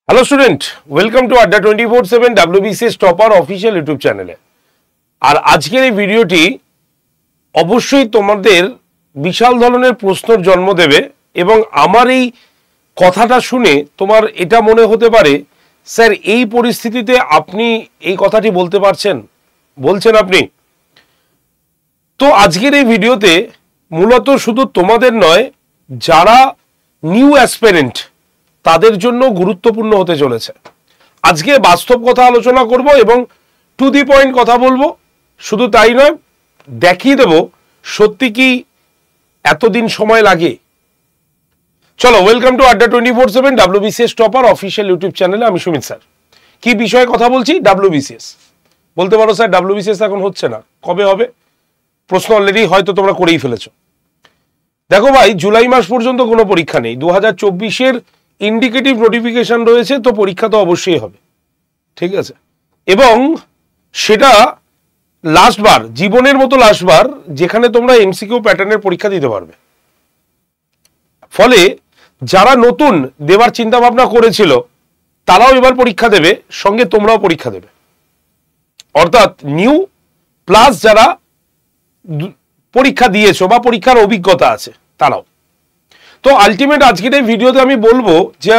Hello student, welcome to আড্ডা 24/7 WBCS topper official YouTube চ্যানেলে। আর আজকের এই ভিডিওটি অবশ্যই তোমাদের বিশাল ধরনের প্রশ্নের জন্ম দেবে এবং আমার এই কথাটা শুনে তোমার এটা মনে হতে পারে, স্যার এই পরিস্থিতিতে আপনি এই কথাটি বলতে বলছেন আপনি। তো আজকের এই ভিডিওতে মূলত শুধু তোমাদের নয়, যারা নিউ অ্যাসপিরেন্ট তাদের জন্য গুরুত্বপূর্ণ হতে চলেছে। আজকে বাস্তব কথা আলোচনা করব এবং টু দি পয়েন্ট কথা বলবো। শুধু তাই নয়, দেখিয়ে দেব সত্যি কি এতদিন সময় লাগে। চলো, ওয়েলকাম টু আড্ডা 24/7 WBCS টপার অফিসিয়াল ইউটিউব চ্যানেলে। আমি সুমিত স্যার। কি বিষয়ে কথা বলছি? WBCS। বলতে পারো স্যার WBCS এখন হচ্ছে না, কবে হবে? প্রশ্ন অলরেডি হয়তো তোমরা করেই ফেলেছো। দেখো ভাই, জুলাই মাস পর্যন্ত কোনো পরীক্ষা নেই। 2024-এর ইন্ডিকেটিভ নোটিফিকেশন রয়েছে, তো পরীক্ষা তো অবশ্যই হবে, ঠিক আছে। এবং সেটা লাস্টবার, জীবনের মতো লাস্টবার, যেখানে তোমরা MCQ প্যাটার্নের পরীক্ষা দিতে পারবে। ফলে যারা নতুন দেওয়ার চিন্তা ভাবনা করেছিল তারাও এবার পরীক্ষা দেবে, সঙ্গে তোমরাও পরীক্ষা দেবে। অর্থাৎ নিউ প্লাস যারা পরীক্ষা দিয়েছো বা পরীক্ষার অভিজ্ঞতা আছে তারাও। তো আলটিমেট আজকের এই ভিডিওতে আমি বলবো যে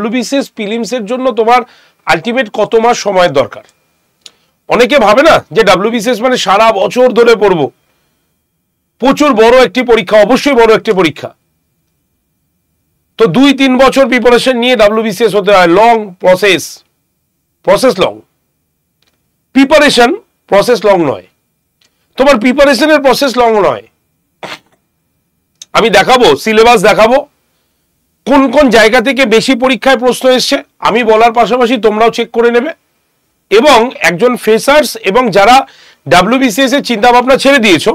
WBCS প্রিলিমসের জন্য তোমার আলটিমেট কত মাস সময়ের দরকার। অনেকে ভাবে না যে WBCS মানে সারা বছর ধরে পড়বো। প্রচুর বড় একটি পরীক্ষা, অবশ্যই বড় একটি পরীক্ষা। তো 2-3 বছর প্রিপারেশন নিয়ে WBCS হতে হয়। Long process long, preparation process long নয়। তোমার প্রিপারেশনের প্রসেস লং নয়। আমি দেখাবো, সিলেবাস দেখাবো, কোন কোন জায়গা থেকে বেশি পরীক্ষায় প্রশ্ন এসছে আমি বলার পাশাপাশি তোমরাও চেক করে নেবে। এবং একজন ফ্রেশার্স এবং যারা WBCS এর চিন্তা ভাবনা ছেড়ে দিয়েছো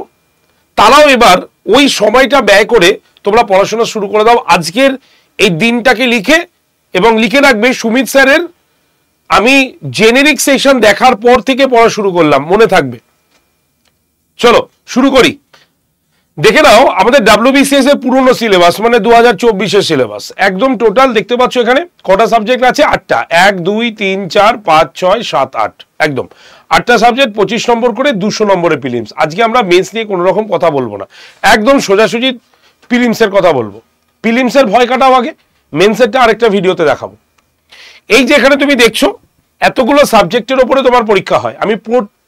তারাও এবার ওই সময়টা ব্যয় করে তোমরা পড়াশোনা শুরু করে দাও। আজকের এই দিনটাকে লিখে এবং লিখে রাখবে, সুমিত স্যারের আমি জেনেরিক সেশন দেখার পর থেকে পড়া শুরু করলাম, মনে থাকবে। চলো শুরু করি। দেখে নাও আমাদের WBCS এর পুরনো সিলেবাস, মানে 2024-এর সিলেবাস। একদম টোটাল দেখতে পাচ্ছ এখানে কটা সাবজেক্ট আছে? 8টা। 1, 2, 3, 4, 5, 6, 7, 8, একদম 8টা সাবজেক্ট, 25 নম্বর করে, 200 নম্বরের প্রিলিমস। আজকে আমরা মেন্স নিয়ে কোনো রকম কথা বলবো না, একদম সোজাসুজি প্রিলিমসের কথা বলবো। প্রিলিমসের ভয় কাটাও আগে, মেন্সেরটা আরেকটা ভিডিওতে দেখাবো। এই যে এখানে তুমি দেখছো এতগুলো সাবজেক্টের ওপরে তোমার পরীক্ষা হয়। আমি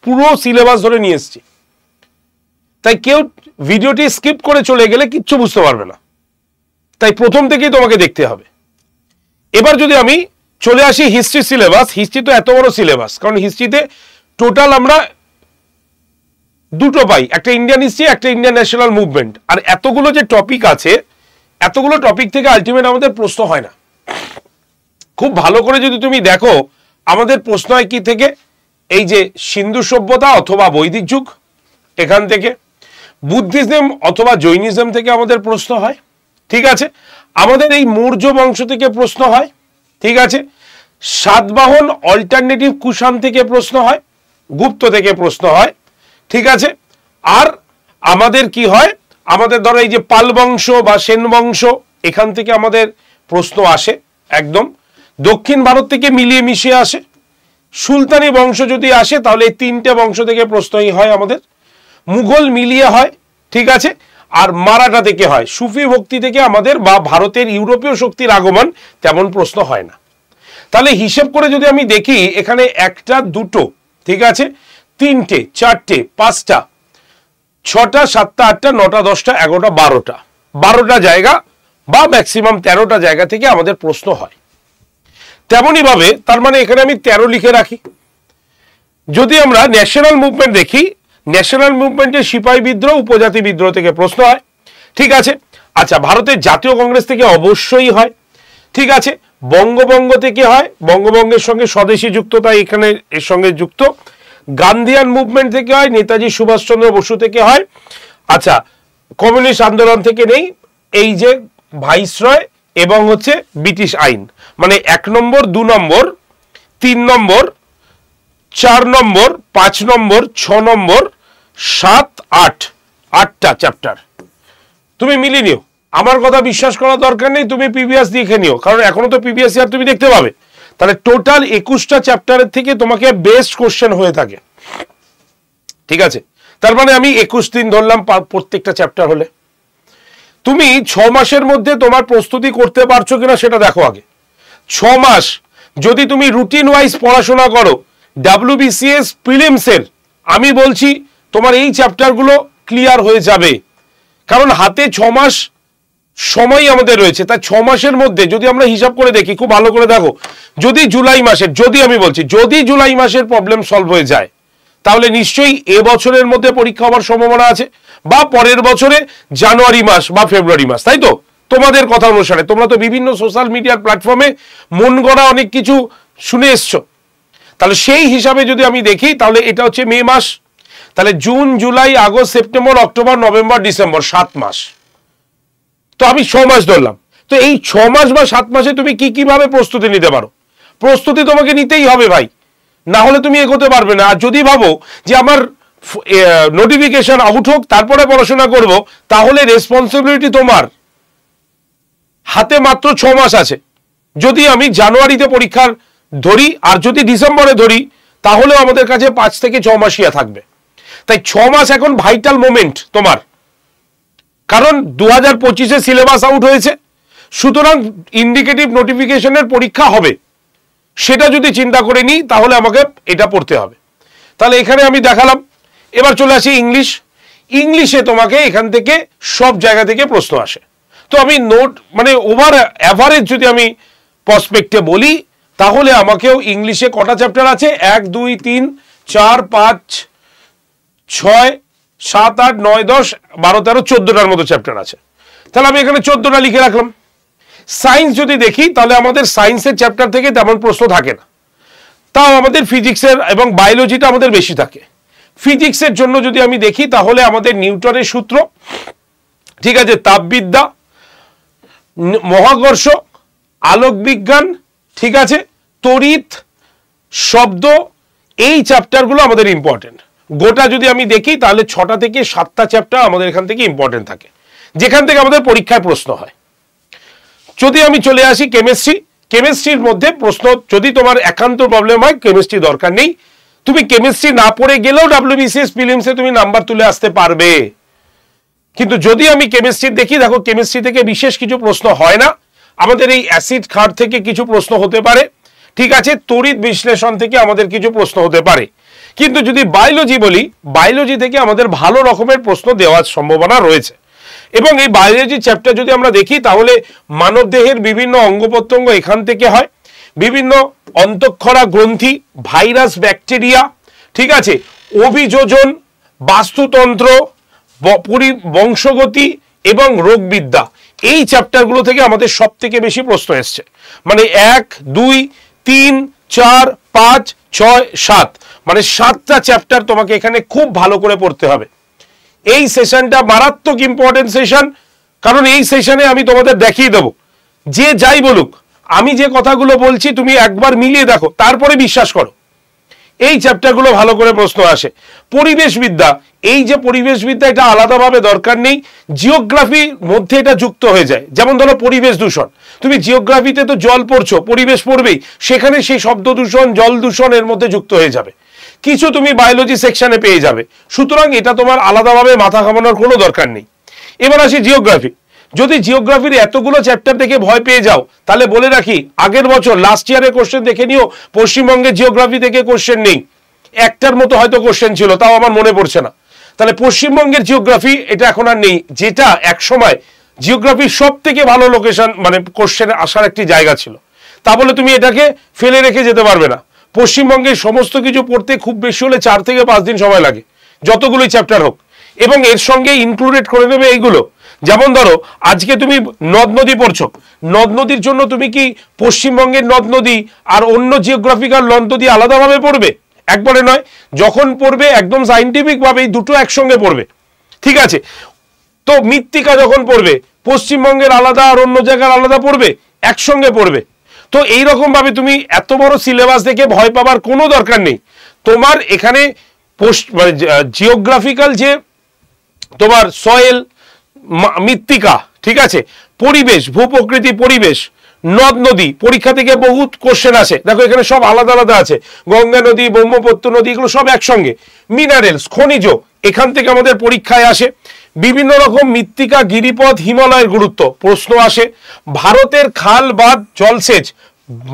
পুরো সিলেবাস ধরে নিয়ে এসেছি, তাই কেউ ভিডিওটি স্কিপ করে চলে গেলে কিচ্ছু বুঝতে পারবে না। তাই প্রথম থেকেই তোমাকে দেখতে হবে। এবার যদি আমি চলে আসি হিস্ট্রি সিলেবাস, হিস্ট্রি তো এত বড় সিলেবাস, কারণ হিস্ট্রিতে টোটাল আমরা দুটো পাই, একটা ইন্ডিয়ান হিস্ট্রি, একটা ইন্ডিয়ান ন্যাশনাল মুভমেন্ট। আর এতগুলো যে টপিক আছে, এতগুলো টপিক থেকে আলটিমেট আমাদের প্রশ্ন হয় না। খুব ভালো করে যদি তুমি দেখো, আমাদের প্রশ্ন হয় কি থেকে? এই যে সিন্ধু সভ্যতা অথবা বৈদিক যুগ, এখান থেকে। বুদ্ধিজম অথবা জৈনিজম থেকে আমাদের প্রশ্ন হয়, ঠিক আছে। আমাদের এই মৌর্য বংশ থেকে প্রশ্ন হয়, ঠিক আছে। সাতবাহন অল্টারনেটিভ কুষাণ থেকে প্রশ্ন হয়, গুপ্ত থেকে প্রশ্ন হয়, ঠিক আছে। আর আমাদের কি হয়, আমাদের ধরো এই যে পাল বংশ বা সেন বংশ, এখান থেকে আমাদের প্রশ্ন আসে একদম। দক্ষিণ ভারত থেকে মিলিয়ে মিশিয়ে আসে। সুলতানি বংশ যদি আসে তাহলে এই 3টে বংশ থেকে প্রশ্নই হয় আমাদের। মুঘল মিলিয়ে হয়, ঠিক আছে। আর মারাঠা থেকে হয়। সুফি ভক্তি থেকে আমাদের বা ভারতের ইউরোপীয় শক্তির আগমন, তেমন প্রশ্ন হয় না। তাহলে হিসেব করে যদি আমি দেখি, এখানে 1টা 2টো, ঠিক আছে, 3টে 4টে 5টা 6টা 7টা 8টা 9টা 10টা 11টা 12টা জায়গা বা ম্যাক্সিমাম 13টা জায়গা থেকে আমাদের প্রশ্ন হয়। তেমনই ভাবে তার মানে এখানে আমি 13 লিখে রাখি। যদি আমরা ন্যাশনাল মুভমেন্ট দেখি, ন্যাশনাল মুভমেন্টের সিপাহী বিদ্রোহ, উপজাতি বিদ্রোহ থেকে প্রশ্ন হয়, ঠিক আছে। আচ্ছা, ভারতের জাতীয় কংগ্রেস থেকে অবশ্যই হয়, ঠিক আছে। বঙ্গভঙ্গ থেকে হয়, বঙ্গভঙ্গের সঙ্গে স্বদেশী যুক্ততা এখানে এর সঙ্গে যুক্ত। গান্ধিয়ান মুভমেন্ট থেকে হয়, নেতাজি সুভাষচন্দ্র বসু থেকে হয়। আচ্ছা, কমিউনিস্ট আন্দোলন থেকে নেই, এই যে ভাইসরয় এবং হচ্ছে ব্রিটিশ আইন, মানে 1 নম্বর 2 নম্বর 3 নম্বর 4 নম্বর 5 নম্বর 6 নম্বর 7 8, 8টা চ্যাপ্টার তুমি মিলিয়ে নিও। আমার কথা বিশ্বাস করার দরকার নেই, তুমি প্রিভিয়াস দেখে নিও, কারণ এখনো তো প্রিভিয়াস ইয়ার তুমি দেখতে পাবে। তাহলে টোটাল 21টা চ্যাপ্টারের থেকে তোমাকে বেস্ট কোশ্চেন হয়ে থাকে, ঠিক আছে। তার মানে আমি 21 দিন ধরলাম প্রত্যেকটা চ্যাপ্টার হলে। তুমি 6 মাসের মধ্যে তোমার প্রস্তুতি করতে পারছো কিনা সেটা দেখো আগে। 6 মাস যদি তুমি রুটিন ওয়াইজ পড়াশোনা করো WBCS প্রিলিমসের, আমি বলছি তোমার এই চ্যাপ্টারগুলো ক্লিয়ার হয়ে যাবে। কারণ হাতে 6 মাস সময় আমাদের রয়েছে। তাই 6 মাসের মধ্যে যদি আমরা হিসাব করে দেখি, খুব ভালো করে দেখো, যদি জুলাই মাসের, যদি আমি বলছি যদি জুলাই মাসের প্রবলেম সলভ হয়ে যায়, তাহলে নিশ্চয়ই এবছরের মধ্যে পরীক্ষা হওয়ার সম্ভাবনা আছে, বা পরের বছরে জানুয়ারি মাস বা ফেব্রুয়ারি মাস, তাই তো? তোমাদের কথা অনুসারে তোমরা তো বিভিন্ন সোশ্যাল মিডিয়ার প্ল্যাটফর্মে মন গড়া অনেক কিছু শুনে এসছো। তাহলে সেই হিসাবে যদি আমি দেখি, তাহলে এটা হচ্ছে মে মাস, তাহলে June July August September October November December 7 মাস। তো আমি 6 মাস ধরলাম। তো এই 6 মাস বা 7 মাসে তুমি কি কিভাবে প্রস্তুতি নিতে পারো? প্রস্তুতি তোমাকে নিতেই হবে ভাই, না হলে তুমি এগোতে পারবে না। আর যদি ভাবো যে আমার নোটিফিকেশন আউট হোক তারপরে পড়াশোনা করব, তাহলে রেসপন্সিবিলিটি তোমার। হাতে মাত্র 6 মাস আছে। যদি আমি জানুয়ারিতে পরীক্ষার ধরি আর যদি ডিসেম্বরে ধরি, তাহলেও আমাদের কাছে 5 থেকে 6 মাসিয়া থাকবে। তাই 6 মাস এখন ভাইটাল মোমেন্ট তোমার, কারণ 2025-এ সিলেবাস আউট হয়েছে, সুতরাং ইন্ডিকেটিভ নোটিফিকেশনের পরীক্ষা হবে। সেটা যদি চিন্তা করে নিই, তাহলে আমাকে এটা পড়তে হবে। তাহলে এখানে আমি দেখালাম। এবার চলে আসি ইংলিশ। ইংলিশে তোমাকে এখান থেকে সব জায়গা থেকে প্রশ্ন আসে। তো আমি নোট মানে ওভার অ্যাভারেজ যদি আমি পার্সপেক্টে বলি, তাহলে আমাকেও ইংলিশে কটা চ্যাপ্টার আছে? 1 2 3 4 5 6 7 8 9 10 12 13 14টার মতো চ্যাপ্টার আছে। তাহলে আমি এখানে 14টা লিখে রাখলাম। সায়েন্স যদি দেখি, তাহলে আমাদের সায়েন্সের চ্যাপ্টার থেকে তেমন প্রশ্ন থাকে না, তাও আমাদের ফিজিক্সের এবং বায়োলজিটা আমাদের বেশি থাকে। ফিজিক্সের জন্য যদি আমি দেখি, তাহলে আমাদের নিউটনের সূত্র, ঠিক আছে, তাপবিদ্যা, মহাকর্ষ, আলোক বিজ্ঞান, ঠিক আছে, তড়িৎ, শব্দ, এই চ্যাপ্টারগুলো আমাদের ইম্পর্টেন্ট। গোটা যদি আমি দেখি, তাহলে 6টা থেকে 7টা চ্যাপ্টার আমাদের এখান থেকে ইম্পর্টেন্ট থাকে, যেখান থেকে আমাদের পরীক্ষায় প্রশ্ন হয়। যদি আমি চলে আসি কেমিস্ট্রি, কেমিস্ট্রির মধ্যে প্রশ্ন, যদি তোমার একান্ত প্রবলেম হয়, কেমিস্ট্রি দরকার নেই, তুমি কেমিস্ট্রি না পড়ে গেলেও WBCS প্রিলিমসে তুমি নাম্বার তুলে আসতে পারবে। কিন্তু যদি আমি কেমিস্ট্রি দেখি, দেখো কেমিস্ট্রি থেকে বিশেষ কিছু প্রশ্ন হয় না। আমাদের এই অ্যাসিড ক্ষার থেকে কিছু প্রশ্ন হতে পারে, ঠিক আছে, তড়িৎ বিশ্লেষণ থেকে আমাদের কিছু প্রশ্ন হতে পারে। কিন্তু যদি বায়োলজি বলি, বায়োলজি থেকে আমাদের ভালো রকমের প্রশ্ন দেওয়ার সম্ভাবনা রয়েছে। এবং এই বায়োলজি চ্যাপ্টার যদি আমরা দেখি, তাহলে মানবদেহের বিভিন্ন অঙ্গ প্রত্যঙ্গ এখান থেকে হয়, বিভিন্ন অন্তঃক্ষরা গ্রন্থি, ভাইরাস, ব্যাকটেরিয়া, ঠিক আছে, অভিযোজন, বাস্তুতন্ত্র, বংশগতি এবং রোগবিদ্যা, এই চ্যাপ্টারগুলো থেকে আমাদের সব থেকে বেশি প্রশ্ন এসছে। মানে 1 2 3 4 5 6 7, মানে 7টা চ্যাপ্টার তোমাকে এখানে খুব ভালো করে পড়তে হবে। এই সেশনটা মারাত্মক ইম্পর্টেন্ট সেশন, কারণ এই সেশনে আমি তোমাদের দেখিয়ে দেবো, যে যাই বলুক, আমি যে কথাগুলো বলছি তুমি একবার মিলিয়ে দেখো, তারপরে বিশ্বাস করো। এই চ্যাপ্টারগুলো ভালো করে প্রশ্ন আসে। পরিবেশবিদ্যা, এই যে পরিবেশবিদ্যা, এটা আলাদাভাবে দরকার নেই, জিওগ্রাফির মধ্যে এটা যুক্ত হয়ে যায়। যেমন ধরো পরিবেশ দূষণ, তুমি জিওগ্রাফিতে তো জল পড়ছো, পরিবেশ পড়বেই, সেখানে সেই শব্দ দূষণ, জল দূষণ এর মধ্যে যুক্ত হয়ে যাবে। কিছু তুমি বায়োলজি সেকশনে পেয়ে যাবে, সুতরাং এটা তোমার আলাদাভাবে মাথা ঘামানোর কোনো দরকার নেই। এবার আসি জিওগ্রাফি। যদি জিওগ্রাফির এতগুলো চ্যাপ্টার দেখে ভয় পেয়ে যাও, তাহলে বলে রাখি, আগের বছর লাস্ট ইয়ারের কোশ্চেন দেখে নিও, পশ্চিমবঙ্গের জিওগ্রাফি থেকে কোশ্চেন নেই, একটার মতো হয়তো কোশ্চেন ছিল, তাও আমার মনে পড়ছে না। তাহলে পশ্চিমবঙ্গের জিওগ্রাফি এটা এখন আর নেই, যেটা এক সময় জিওগ্রাফির সব থেকে ভালো লোকেশন, মানে কোশ্চেন আসার একটি জায়গা ছিল। তা বলে তুমি এটাকে ফেলে রেখে যেতে পারবে না। পশ্চিমবঙ্গের সমস্ত কিছু পড়তে খুব বেশি হলে 4 থেকে 5 দিন সময় লাগে, যতগুলোই চ্যাপ্টার হোক, এবং এর সঙ্গে ইনক্লুডেড করে নেবে এইগুলো। যেমন ধরো আজকে তুমি নদ নদী পড়ছো, নদ নদীর জন্য তুমি কি পশ্চিমবঙ্গের নদ নদী আর অন্য জিওগ্রাফিক্যাল নদ নদী আলাদাভাবে পড়বে? একবারে নয়, যখন পড়বে একদম সাইন্টিফিক ভাবে দুটো একসঙ্গে পড়বে, ঠিক আছে। তো মৃত্তিকা যখন পড়বে, পশ্চিমবঙ্গের আলাদা আর অন্য জায়গার আলাদা পড়বে, একসঙ্গে পড়বে। তো এইরকম ভাবে তুমি এত বড় সিলেবাস দেখে ভয় পাবার কোনো দরকার নেই। তোমার এখানে জিওগ্রাফিক্যাল যে তোমার সয়েল, মৃত্তিকা, ঠিক আছে, পরিবেশ, ভূপ্রকৃতি, পরিবেশ, নদ নদী পরীক্ষা থেকে বহুত কোশ্চেন আসে, দেখো এখানে সব আলাদা আলাদা আছে, গঙ্গা নদী, ব্রহ্মপুত্র নদী, এগুলো সব একসঙ্গে। মিনারেলস, খনিজ, এখান থেকে আমাদের পরীক্ষায় আসে। বিভিন্ন রকম মৃত্তিকা, গিরিপথ, হিমালয়ের গুরুত্ব প্রশ্ন আসে। ভারতের খাল, বাঁধ, জলসেচ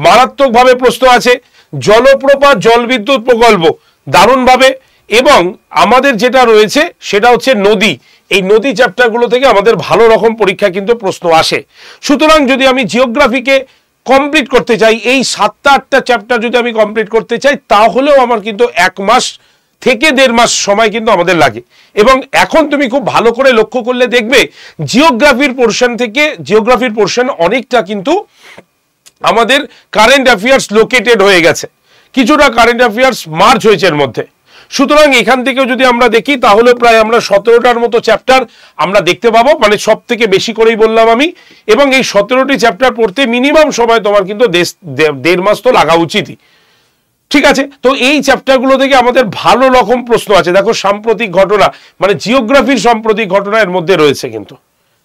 মারাত্মকভাবে প্রশ্ন আছে। জলপ্রপাত, জলবিদ্যুৎ প্রকল্প দারুণভাবে। এবং আমাদের যেটা রয়েছে সেটা হচ্ছে নদী, এই নদী চ্যাপ্টারগুলো থেকে আমাদের ভালো রকম পরীক্ষা কিন্তু প্রশ্ন আসে। সুতরাং যদি আমি জিওগ্রাফিকে কমপ্লিট করতে চাই, এই 7টা-8টা চ্যাপ্টার যদি আমি কমপ্লিট করতে চাই, তাহলেও আমার কিন্তু 1 মাস থেকে 1.5 মাস সময় কিন্তু আমাদের লাগে। এবং এখন তুমি খুব ভালো করে লক্ষ্য করলে দেখবে জিওগ্রাফির পোর্শন অনেকটা কিন্তু আমাদের কারেন্ট অ্যাফেয়ার্স লোকেটেড হয়ে গেছে, কিছুটা কারেন্ট অ্যাফেয়ার্স মার্চ হয়েছে এর মধ্যে। সুতরাং এখান থেকেও যদি আমরা দেখি তাহলে প্রায় আমরা 17টার মতো চ্যাপ্টার আমরা দেখতে পাবো, মানে সব থেকে বেশি করেই বললাম আমি। এবং এই 17টি চ্যাপ্টার পড়তে মিনিমাম সময় তোমার কিন্তু 1.5 মাস তো লাগা উচিতই, ঠিক আছে? তো এই চ্যাপ্টারগুলো থেকে আমাদের ভালো রকম প্রশ্ন আছে। দেখো সাম্প্রতিক ঘটনা, মানে জিওগ্রাফির সাম্প্রতিক ঘটনা এর মধ্যে রয়েছে কিন্তু,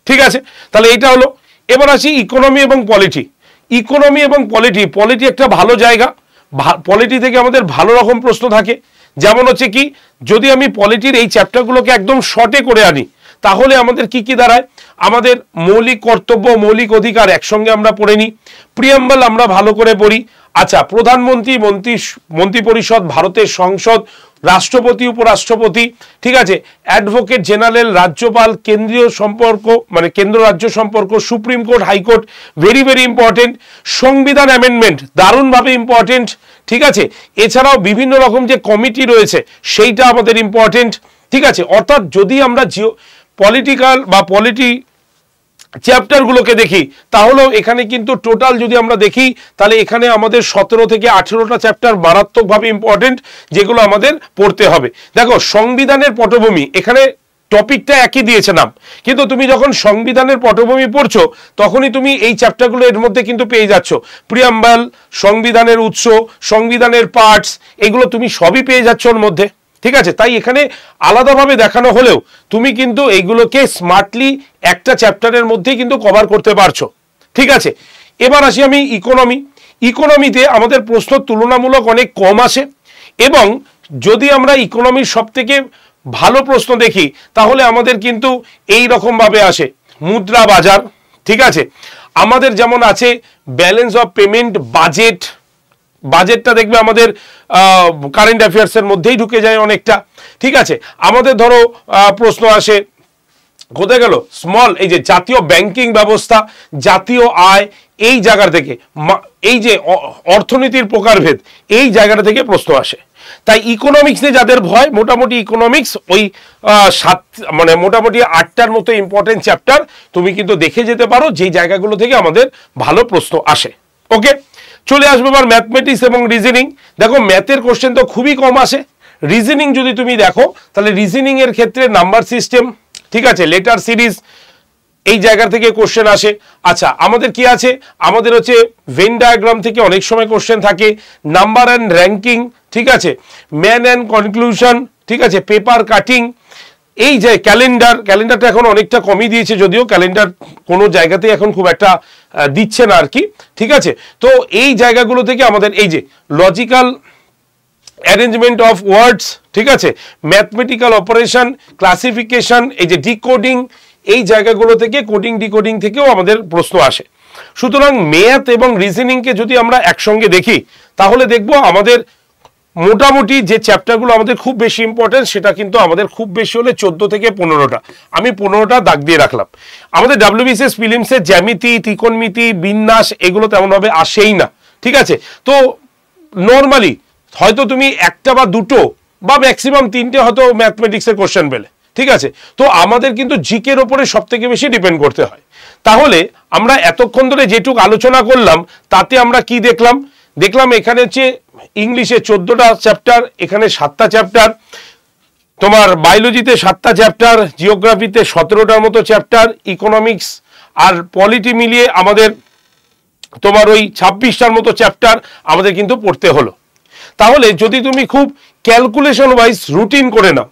ঠিক আছে? তাহলে এইটা হলো। এবার আসি ইকোনমি এবং পলিটি। ইকোনমি এবং পলিটি একটা ভালো জায়গা। পলিটি থেকে আমাদের ভালো রকম প্রশ্ন থাকে। যেমন হচ্ছে কি, যদি আমি পলিটির এই চ্যাপ্টারগুলোকে একদম শর্টে করে আনি তাহলে আমাদের কি কি দাঁড়ায়? আমাদের মৌলিক কর্তব্য, মৌলিক অধিকার একসঙ্গে আমরা পড়ে নিই। প্রিয়াম্বল আমরা ভালো করে পড়ি। আচ্ছা, প্রধানমন্ত্রী, মন্ত্রিপরিষদ, ভারতের সংসদ, রাষ্ট্রপতি, উপরাষ্ট্রপতি, ঠিক আছে, অ্যাডভোকেট জেনারেল, রাজ্যপাল, কেন্দ্রীয় সম্পর্ক মানে কেন্দ্র রাজ্য সম্পর্ক, supreme court, high court, very very important. সংবিধান অ্যামেন্ডমেন্ট দারুণভাবে ইম্পর্টেন্ট, ঠিক আছে। এছাড়াও বিভিন্ন রকম যে কমিটি রয়েছে সেইটা আমাদের ইম্পর্টেন্ট, ঠিক আছে। অর্থাৎ যদি আমরা পলিটিক্যাল বা পলিটি চ্যাপ্টারগুলোকে দেখি তাহলেও এখানে কিন্তু টোটাল যদি আমরা দেখি তাহলে এখানে আমাদের 17 থেকে 18টা চ্যাপ্টার মারাত্মকভাবে ইম্পর্টেন্ট, যেগুলো আমাদের পড়তে হবে। দেখো সংবিধানের পটভূমি, এখানে টপিকটা একই দিয়েছে নাম, কিন্তু তুমি যখন সংবিধানের পটভূমি পড়ছো তখনই তুমি এই চ্যাপ্টারগুলো এর মধ্যে কিন্তু পেয়ে যাচ্ছ। প্রিয়াম্বল, সংবিধানের উৎস, সংবিধানের পার্টস, এগুলো তুমি সবই পেয়ে যাচ্ছ ওর মধ্যে, ঠিক আছে। তাই এখানে আলাদাভাবে দেখানো হলেও তুমি কিন্তু এইগুলোকে স্মার্টলি একটা চ্যাপ্টারের মধ্যেই কিন্তু কভার করতে পারছো, ঠিক আছে। এবার আসি আমি ইকোনমিতে আমাদের প্রশ্ন তুলনামূলক অনেক কম আসে। এবং যদি আমরা ইকোনমির সব থেকে ভালো প্রশ্ন দেখি তাহলে আমাদের কিন্তু এই রকম ভাবে আসে মুদ্রা বাজার, ঠিক আছে। আমাদের যেমন আছে ব্যালেন্স অফ পেমেন্ট, বাজেটটা দেখবে আমাদের কারেন্ট অ্যাফেয়ার্সের মধ্যেই ঢুকে যায় অনেকটা, ঠিক আছে। আমাদের ধরো প্রশ্ন আসে কোথায় গেল স্মল, এই যে জাতীয় ব্যাংকিং ব্যবস্থা, জাতীয় আয়, এই জায়গা থেকে এই যে অর্থনীতির প্রকারভেদ, এই জায়গাটা থেকে প্রশ্ন আসে। তাই ইকোনমিক্সে যাদের ভয়, মোটামুটি ইকোনমিক্স ওই মোটামুটি 8টার মতো ইম্পর্টেন্ট চ্যাপ্টার তুমি কিন্তু দেখে যেতে পারো, যেই জায়গাগুলো থেকে আমাদের ভালো প্রশ্ন আসে। ওকে, চলে আসবে এবার ম্যাথমেটিক্স এবং রিজনিং। দেখো ম্যাথের কোশ্চেন তো খুবই কম আসে। রিজনিং যদি তুমি দেখো তাহলে রিজনিং এর ক্ষেত্রে নাম্বার সিস্টেম, ঠিক আছে, লেটার সিরিজ, এই জায়গা থেকে কোশ্চেন আসে। আচ্ছা, আমাদের কি আছে? আমাদের হচ্ছে ভেন ডায়াগ্রাম থেকে অনেক সময় কোশ্চেন থাকে, নাম্বার অ্যান্ড র্যাঙ্কিং, ঠিক আছে, ম্যান অ্যান্ড কনক্লুশন, ঠিক আছে, পেপার কাটিং, এই যে ক্যালেন্ডারটা এখন অনেকটা কমই দিয়েছে, যদিও ক্যালেন্ডার কোনো জায়গাতেই এখন খুব একটা দিচ্ছে না আর কি, ঠিক আছে। তো এই জায়গাগুলো থেকে আমাদের এই যে লজিক্যাল অ্যারেঞ্জমেন্ট অফ ওয়ার্ডস, ঠিক আছে, ম্যাথমেটিক্যাল অপারেশন, ক্লাসিফিকেশন, এই যে ডিকোডিং, এই জায়গাগুলো থেকে কোডিং ডিকোডিং থেকেও আমাদের প্রশ্ন আসে। সুতরাং ম্যাথ এবং রিজনিংকে যদি আমরা একসঙ্গে দেখি তাহলে দেখব আমাদের মোটামুটি যে চ্যাপ্টারগুলো আমাদের খুব বেশি ইম্পর্টেন্ট সেটা কিন্তু আমাদের খুব বেশি হলে 14 থেকে 15টা, আমি 15টা দাগ দিয়ে রাখলাম। আমাদের WBCS প্রিলিমসের জ্যামিতি, ত্রিকোণমিতি, বিন্যাস এগুলো তেমনভাবে আসেই না, ঠিক আছে। তো নর্মালি হয়তো তুমি একটা বা দুটো বা ম্যাক্সিমাম 3টে হয়তো ম্যাথমেটিক্সের কোশ্চেন পেলে, ঠিক আছে। তো আমাদের কিন্তু জিকের ওপরে সব থেকে বেশি ডিপেন্ড করতে হয়। তাহলে আমরা এতক্ষণ ধরে যেটুকু আলোচনা করলাম তাতে আমরা কি দেখলাম এখানে হচ্ছে ইংলিশে 14টা চ্যাপ্টার, এখানে 7টা চ্যাপ্টার, তোমার বায়োলজিতে 7টা চ্যাপ্টার, জিওগ্রাফিতে 17টার মতো চ্যাপ্টার, ইকোনমিক্স আর পলিটি মিলিয়ে আমাদের তোমার ওই 26টার মতো চ্যাপ্টার আমাদের কিন্তু পড়তে হলো। তাহলে যদি তুমি খুব ক্যালকুলেশন ওয়াইজ রুটিন করে নাও,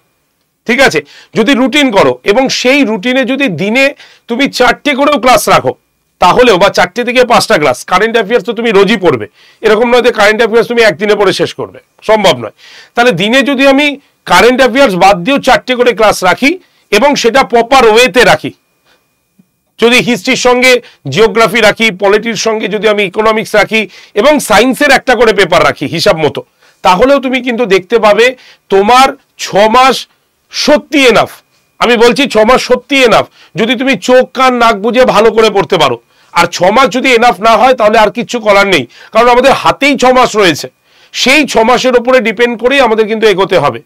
ঠিক আছে, যদি রুটিন করো এবং সেই রুটিনে যদি দিনে তুমি 4টে করেও ক্লাস রাখো, তাহলেও বা 4টে থেকে 5টা ক্লাস, কারেন্ট অ্যাফেয়ার্স তো তুমি রোজই পড়বে, এরকম নয় যে কারেন্ট অ্যাফেয়ার্স তুমি একদিনে পড়ে শেষ করবে, সম্ভব নয়। তাহলে দিনে যদি আমি কারেন্ট অ্যাফেয়ার্স বাদ দিয়েও 4টে করে ক্লাস রাখি এবং সেটা প্রপার ওয়েতে রাখি, যদি হিস্ট্রির সঙ্গে জিওগ্রাফি রাখি, পলিটির সঙ্গে যদি আমি ইকোনমিক্স রাখি এবং সায়েন্সের একটা করে পেপার রাখি হিসাব মতো, তাহলেও তুমি কিন্তু দেখতে পাবে তোমার 6 মাস সত্যি এনাফ। আমি বলছি 6 মাস সত্যি এনাফ, যদি তুমি চোখ কান নাক বুঝে ভালো করে পড়তে পারো। আর 6 মাস যদি এনাফ না হয় তাহলে আর কিচ্ছু করার নেই, কারণ আমাদের হাতেই 6 মাস রয়েছে, সেই 6 মাসের উপরে ডিপেন্ড করেই আমাদের কিন্তু এগোতে হবে,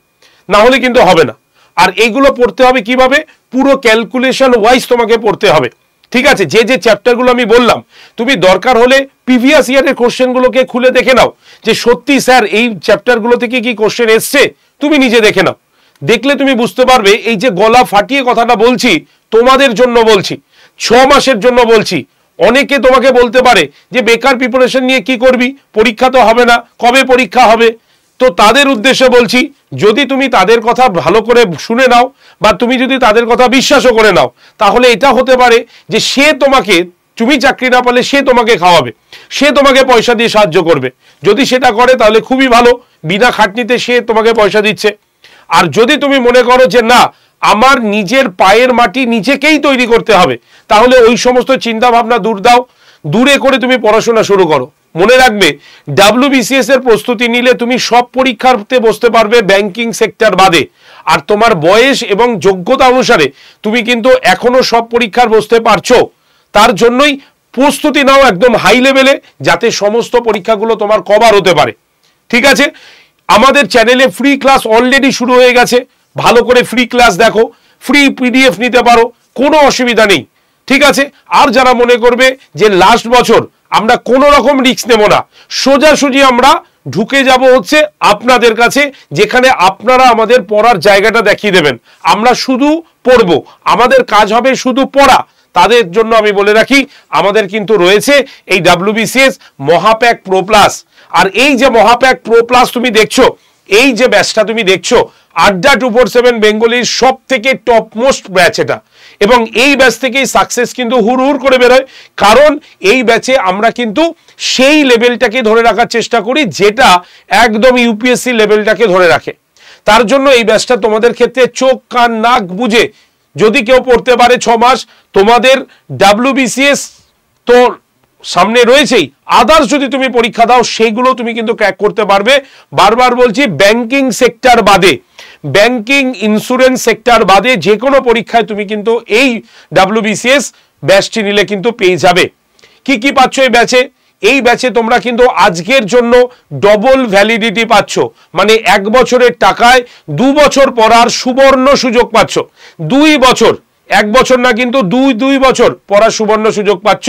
না হলে কিন্তু হবে না। আর এইগুলো পড়তে হবে কিভাবে, পুরো ক্যালকুলেশন ওয়াইজ তোমাকে পড়তে হবে, ঠিক আছে। যে যে চ্যাপ্টারগুলো আমি বললাম, তুমি দরকার হলে প্রিভিয়াস ইয়ারের কোশ্চেনগুলোকে খুলে দেখে নাও যে সত্যি স্যার এই চ্যাপ্টারগুলো থেকে কি কোশ্চেন এসছে, তুমি নিজে দেখে নাও। দেখলে তুমি বুঝতে পারবে এই যে গলা ফাটিয়ে কথাটা বলছি তোমাদের জন্য বলছি, 6 মাসের জন্য বলছি। অনেকে তোমাকে বলতে পারে যে বেকার প্রিপারেশন নিয়ে কি করবি, পরীক্ষা তো হবে না, কবে পরীক্ষা হবে? তো তাদের উদ্দেশ্যে বলছি, যদি তুমি তাদের কথা ভালো করে শুনে নাও বা তুমি যদি তাদের কথা বিশ্বাসও করে নাও, তাহলে এটা হতে পারে যে সে তোমাকে, তুমি চাকরি না পেলে সে তোমাকে খাওয়াবে, সে তোমাকে পয়সা দিয়ে সাহায্য করবে। যদি সেটা করে তাহলে খুবই ভালো, বিনা খাটনিতে সে তোমাকে পয়সা দিচ্ছে। আর যদি তুমি মনে করো যে না, আমার নিজের পায়ের মাটি নিজেকেই তৈরি করতে হবে, তাহলে ওই সমস্ত চিন্তা ভাবনা দূরে করে তুমি পড়াশোনা শুরু করো। মনে রাখবে, WBCS এর প্রস্তুতি নিলে তুমি সব পরীক্ষাতে বসতে পারবে ব্যাংকিং সেক্টর বাদে। আর তোমার বয়স এবং যোগ্যতা অনুসারে তুমি কিন্তু এখনো সব পরীক্ষার বসতে পারছো। তার জন্যই প্রস্তুতি নাও একদম হাই লেভেলে, যাতে সমস্ত পরীক্ষাগুলো তোমার কভার হতে পারে, ঠিক আছে। আমাদের চ্যানেলে ফ্রি ক্লাস অলরেডি শুরু হয়ে গেছে, ভালো করে ফ্রি ক্লাস দেখো, ফ্রি PDF নিতে পারো, কোনো অসুবিধা নেই, ঠিক আছে। আর যারা মনে করবে যে লাস্ট বছর আমরা কোনো রকম রিস্ক নেব না, সোজাসুজি আমরা ঢুকে যাব হচ্ছে আপনাদের কাছে, যেখানে আপনারা আমাদের পড়ার জায়গাটা দেখিয়ে দেবেন, আমরা শুধু পড়বো, আমাদের কাজ হবে শুধু পড়া, তাদের জন্য আমি বলে রাখি আমাদের কিন্তু রয়েছে এই WBCS মহাপ্যাক প্রো প্লাস। আর এই যে মহাপ্যাক প্রো প্লাস তুমি দেখছো, এই যে ব্যাচটা তুমি দেখছো, আড্ডা 247 বেঙ্গলির সব থেকে টপ মোস্ট ব্যাচ এটা, এবং এই ব্যাচ থেকেই সাকসেস কিন্তু হুড় করে বেরোয়। কারণ এই ব্যাচে আমরা কিন্তু সেই লেভেলটাকে ধরে রাখার চেষ্টা করি যেটা একদম UPSC লেভেলটাকে ধরে রাখে। তার জন্য এই ব্যাচটা তোমাদের ক্ষেত্রে চোখ কান নাক বুঝে যদি কেউ পড়তে পারে 6 মাস, তোমাদের WBCS তো সামনে রয়েছেই, আদার্স যদি তুমি পরীক্ষা দাও সেইগুলো তুমি কিন্তু ক্র্যাক করতে পারবে। বারবার বলছি, ব্যাংকিং সেক্টর বাদে, ব্যাংকিং ইন্স্যুরেন্স সেক্টর বাদে যে কোনো পরীক্ষায় তুমি কিন্তু এই WBCS ব্যাচটি নিলে কিন্তু পেয়ে যাবে। কি কি পাচ্ছ এই ব্যাচে? এই ব্যাচে তোমরা কিন্তু আজকের জন্য ডবল ভ্যালিডিটি পাচ্ছ, মানে 1 বছরের টাকায় 2 বছর পড়ার সুবর্ণ সুযোগ পাচ্ছ। 2 বছর, 1 বছর না, কিন্তু 2 বছর পড়ার সুবর্ণ সুযোগ পাচ্ছ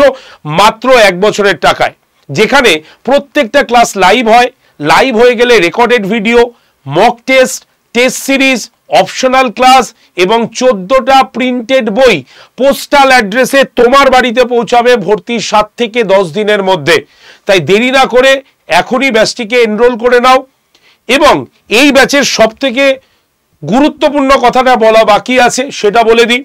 মাত্র 1 বছরের টাকায়, যেখানে প্রত্যেকটা ক্লাস লাইভ হয়, লাইভ হয়ে গেলে recorded video, mock test, test series, optional class এবং 14টা প্রিন্টেড বই পোস্টাল অ্যাড্রেসে তোমার বাড়িতে পৌঁছাবে ভর্তি 7 থেকে 10 দিনের মধ্যে। তাই দেরি না করে এখনই ব্যাচটিকে এনরোল করে নাও। এবং এই ব্যাচের সব থেকে গুরুত্বপূর্ণ কথাটা বলা বাকি আছে, সেটা বলে দিই।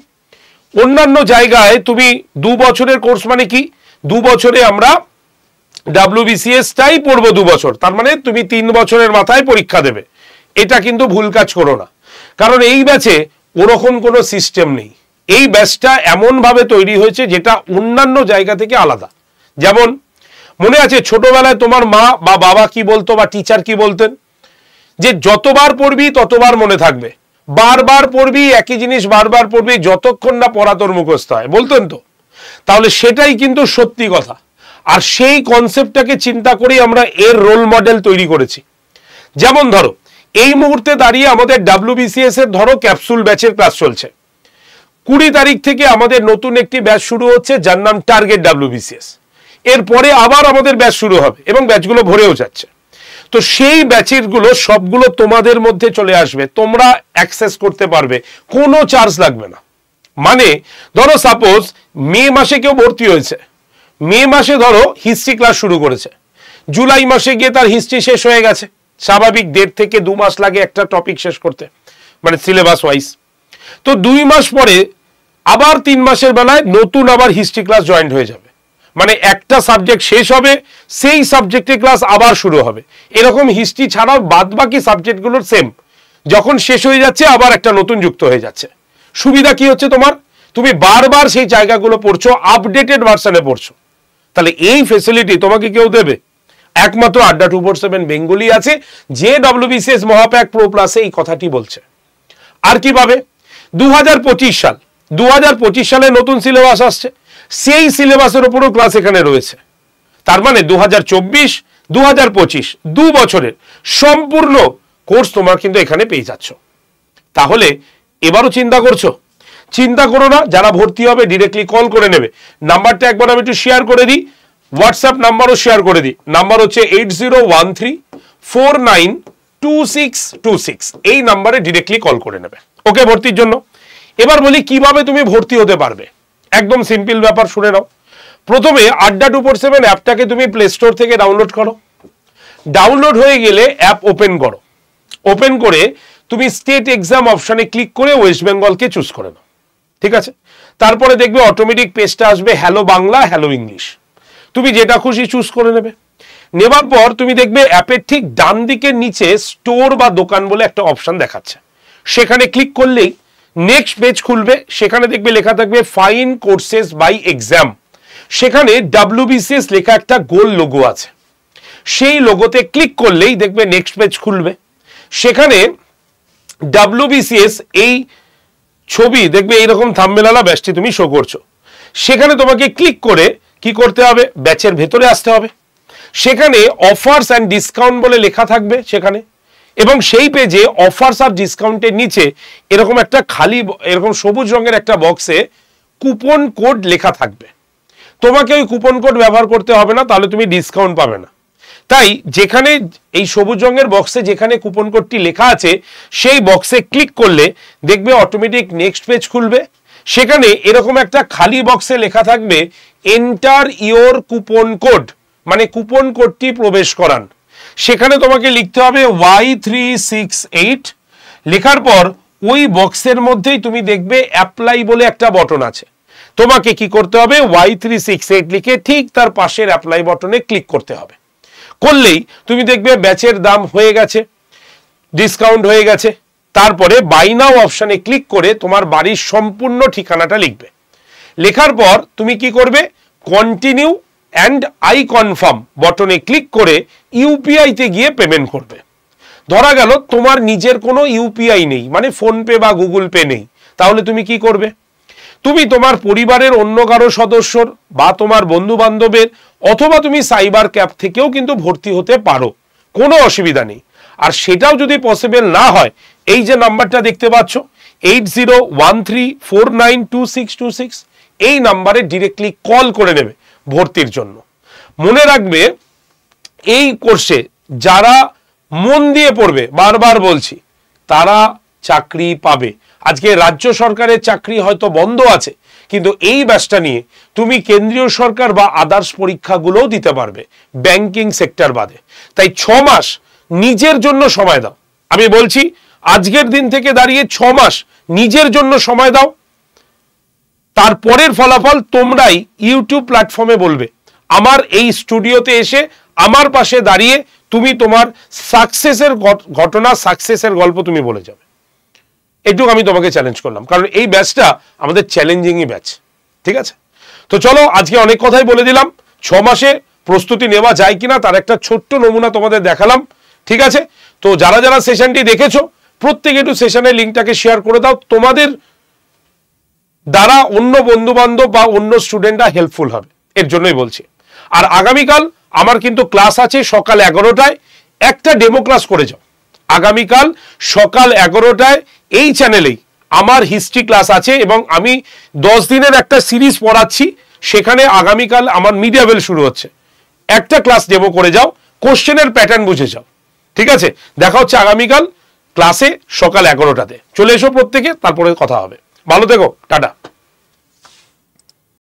অন্যান্য জায়গায় তুমি 2 বছরের কোর্স, মানে কি 2 বছরে আমরা WBCS টাই পড়বো 2 বছর, তার মানে তুমি 3 বছরের মাথায় পরীক্ষা দেবে, এটা কিন্তু ভুল কাজ করো না। কারণ এই ব্যাচে ওরকম কোনো সিস্টেম নেই। এই ব্যাচটা এমনভাবে তৈরি হয়েছে যেটা অন্যান্য জায়গা থেকে আলাদা। যেমন মনে আছে ছোটবেলায় তোমার মা বা বাবা কি বলতো বা টিচার কি বলতেন, যে যতবার পড়বি ততবার মনে থাকবে, বারবার পড়বি একই জিনিস বারবার পড়বি যতক্ষণ না পড়া তোর মুখস্থ হয়, বলতেন তো? তাহলে সেটাই কিন্তু সত্যি কথা। আর সেই কনসেপ্টটাকে চিন্তা করেই আমরা এর রোল মডেল তৈরি করেছি। যেমন ধরো এই মুহূর্তে দাঁড়িয়ে আমাদের WBCS এর ধরো ক্যাপসুল ব্যাচের ক্লাস চলছে, 20 তারিখ থেকে আমাদের নতুন একটি ব্যাচ শুরু হচ্ছে যার নাম টার্গেট WBCS। এরপরে আবার আমাদের ব্যাচ শুরু হবে এবং ব্যাচগুলো ভরেও যাচ্ছে। তো সেই ব্যাচেরগুলো সবগুলো তোমাদের মধ্যে চলে আসবে, তোমরা অ্যাক্সেস করতে পারবে, কোনো চার্জ লাগবে না। মানে ধরো সাপোজ মে মাসে কেউ ভর্তি হয়েছে, মে মাসে ধরো হিস্ট্রি ক্লাস শুরু করেছে, জুলাই মাসে গিয়ে তার হিস্ট্রি শেষ হয়ে গেছে। স্বাভাবিক 1.5 থেকে 2 মাস লাগে একটা টপিক শেষ করতে, মানে সিলেবাস ওয়াইজ। তো 2 মাস পরে আবার 3 মাসের বেলায় নতুন আবার হিস্ট্রি ক্লাস জয়েন্ট হয়ে যাবে, মানে একটা সাবজেক্ট শেষ হবে, সেই সাবজেক্টের ক্লাস আবার শুরু হবে। এরকম হিস্ট্রি ছাড়াও বাদ বাকি সাবজেক্টগুলোর সেম, যখন শেষ হয়ে যাচ্ছে আবার একটা নতুন যুক্ত হয়ে যাচ্ছে। সুবিধা কি হচ্ছে তোমার, তুমি বারবার সেই জায়গাগুলো পড়ছো, আপডেটেড ভার্সনে পড়ছো। তাহলে এই ফেসিলিটি তোমাকে কেউ দেবে? একমাত্র আড্ডা 247 বেঙ্গলি আছে, যে WBCS মহাপ্যাক প্রো প্লাসে এই কথাটি বলছে। আর কি পাবে? 2025 সাল, 2025 সালে নতুন সিলেবাস আসছে, সেই সিলেবাসের উপরও ক্লাস এখানে রয়েছে। তার মানে 2024, 2025 দু বছরের সম্পূর্ণ কোর্স তোমার কিন্তু এখানে পেয়ে যাচ্ছ। তাহলে এবারও চিন্তা করছো? চিন্তা করো না, যারা ভর্তি হবে ডিরেক্টলি কল করে নেবে। নাম্বারটা একবার আমি একটু শেয়ার করে দিই, হোয়াটসঅ্যাপ নাম্বারও শেয়ার করে দিই। নাম্বার হচ্ছে 8013492626। এই নাম্বারে ডিরেক্টলি কল করে নেবে, ওকে, ভর্তির জন্য। এবার বলি কিভাবে তুমি ভর্তি হতে পারবে। একদম সিম্পল ব্যাপার, শুনে নাও। প্রথমে আড্ডা 247 অ্যাপটাকে তুমি প্লে স্টোর থেকে ডাউনলোড করো। ডাউনলোড হয়ে গেলে অ্যাপ ওপেন করো। ওপেন করে তুমি স্টেট এক্সাম অপশনে ক্লিক করে ওয়েস্ট বেঙ্গলকে চুজ করে নাও, ঠিক আছে? তারপরে দেখবে অটোমেটিক পেজটা আসবে, হ্যালো বাংলা, হ্যালো ইংলিশ। তুমি যেটা খুশি চুজ করে নেবে। নেবার পর তুমি দেখবে অ্যাপের ঠিক ডান দিকের নিচে স্টোর বা দোকান বলে একটা অপশন দেখাচ্ছে, সেখানে ক্লিক করলেই নেক্সট পেজ খুলবে। সেখানে দেখবে লেখা থাকবে ফাইন কোর্সেস বাই এক্সাম। সেখানে WBCS লেখা একটা গোল লোগো আছে, সেই লোগোতে ক্লিক করলেই দেখবে নেক্সট পেজ খুলবে। সেখানে WBCS এই ছবি দেখবে এইরকম থাম্বনেল ব্যাচটি তুমি শো করছো। সেখানে তোমাকে ক্লিক করে কি করতে হবে, ব্যাচের ভেতরে আসতে হবে। সেখানে অফার্স অ্যান্ড ডিসকাউন্ট বলে লেখা থাকবে সেখানে, এবং সেই পেজে অফার্স আর ডিসকাউন্টের নিচে এরকম একটা খালি এরকম সবুজ রঙের একটা বক্সে কুপন কোড লেখা থাকবে। তোমাকে ওই কুপন কোড ব্যবহার করতে হবে না, তাহলে তুমি ডিসকাউন্ট পাবে না। তাই যেখানে এই সবুজ রঙের বক্সে যেখানে কুপন কোডটি লেখা আছে সেই বক্সে ক্লিক করলে দেখবে অটোমেটিক নেক্সট পেজ খুলবে। সেখানে এরকম একটা খালি বক্সে লেখা থাকবে এন্টার ইওর কুপন কোড, মানে কুপন কোডটি প্রবেশ করান। সেখানে তোমাকে লিখতে হবে Y368। লেখার পর ওই বক্সের মধ্যেই তুমি দেখবে অ্যাপ্লাই বলে একটা বটন আছে। তোমাকে কি করতে হবে, Y368 লিখে ঠিক তার পাশের অ্যাপ্লাই বটনে ক্লিক করতে হবে। করলেই তুমি দেখবে ব্যাচের দাম হয়ে গেছে, ডিসকাউন্ট হয়ে গেছে। তারপরে বাই নাও অপশনে ক্লিক করে তোমার বাড়ির সম্পূর্ণ ঠিকানাটা লিখবে। লেখার পর তুমি কি করবে, কন্টিনিউ অ্যান্ড আই কনফার্ম বটনে ক্লিক করে ইউপিআইতে গিয়ে পেমেন্ট করবে। ধরা গেল তোমার নিজের কোনো ইউপিআই নেই, মানে ফোনপে বা গুগল পে নেই, তাহলে তুমি কি করবে, তুমি তোমার পরিবারের অন্য কারো সদস্যর বা তোমার বন্ধু বান্ধবের অথবা তুমি সাইবার ক্যাফ থেকেও কিন্তু ভর্তি হতে পারো, কোনো অসুবিধা নেই। আর সেটাও যদি পসিবল না হয়, এই যে নাম্বারটা দেখতে পাচ্ছ 8013492626, এই নাম্বারে ডিরেক্টলি কল করে নেবে ভর্তির জন্য। মনে রাখবে এই কোর্সে যারা মন দিয়ে পড়বে, বারবার বলছি, তারা চাকরি পাবে। আজকে রাজ্য সরকারের চাকরি হয়তো বন্ধ আছে, কিন্তু এই ব্যাচটা নিয়ে তুমি কেন্দ্রীয় সরকার বা আদার্স পরীক্ষাগুলোও দিতে পারবে, ব্যাংকিং সেক্টর বাদে। তাই 6 মাস নিজের জন্য সময় দাও। আমি বলছি আজকের দিন থেকে দাঁড়িয়ে 6 মাস নিজের জন্য সময় দাও। তারপরের ফলাফল তোমরাই ইউটিউব প্ল্যাটফর্মে বলবে। আমার এই স্টুডিওতে এসে আমার পাশে দাঁড়িয়ে তুমি তোমার সাকসেসের ঘটনা, সাকসেসের গল্প তুমি বলে যাবে। এটুকু আমি তোমাকে চ্যালেঞ্জ করলাম, কারণ এই ব্যাচটা আমাদের চ্যালেঞ্জিংই ব্যাচ, ঠিক আছে? তো চলো, আজকে অনেক কথাই বলে দিলাম। 6 মাসে প্রস্তুতি নেওয়া যায় কিনা তার একটা ছোট্ট নমুনা তোমাদের দেখালাম, ঠিক আছে? তো যারা যারা সেশনটি দেখেছো প্রত্যেকে একটু সেশনের লিঙ্কটাকে শেয়ার করে দাও, তোমাদের দ্বারা অন্য বন্ধু বান্ধব বা অন্য স্টুডেন্টরা হেল্পফুল হবে, এর জন্যই বলছি। আর আগামীকাল আমার কিন্তু ক্লাস আছে সকাল 11টায়, একটা ডেমো ক্লাস করে যাও। আগামীকাল সকাল 11টায় এই চ্যানেলেই আমার হিস্ট্রি ক্লাস আছে, এবং আমি 10 দিনের একটা সিরিজ পড়াচ্ছি। সেখানে আগামীকাল আমার মিড লেভেল শুরু হচ্ছে। একটা ক্লাস ডেমো করে যাও, কোশ্চেনের প্যাটার্ন বুঝে যাও, ঠিক আছে? দেখা হচ্ছে আগামীকাল ক্লাসে সকাল 11টাতে। চলে এসো প্রত্যেকে, তারপরে কথা হবে। ভালো থেকো, টাটা।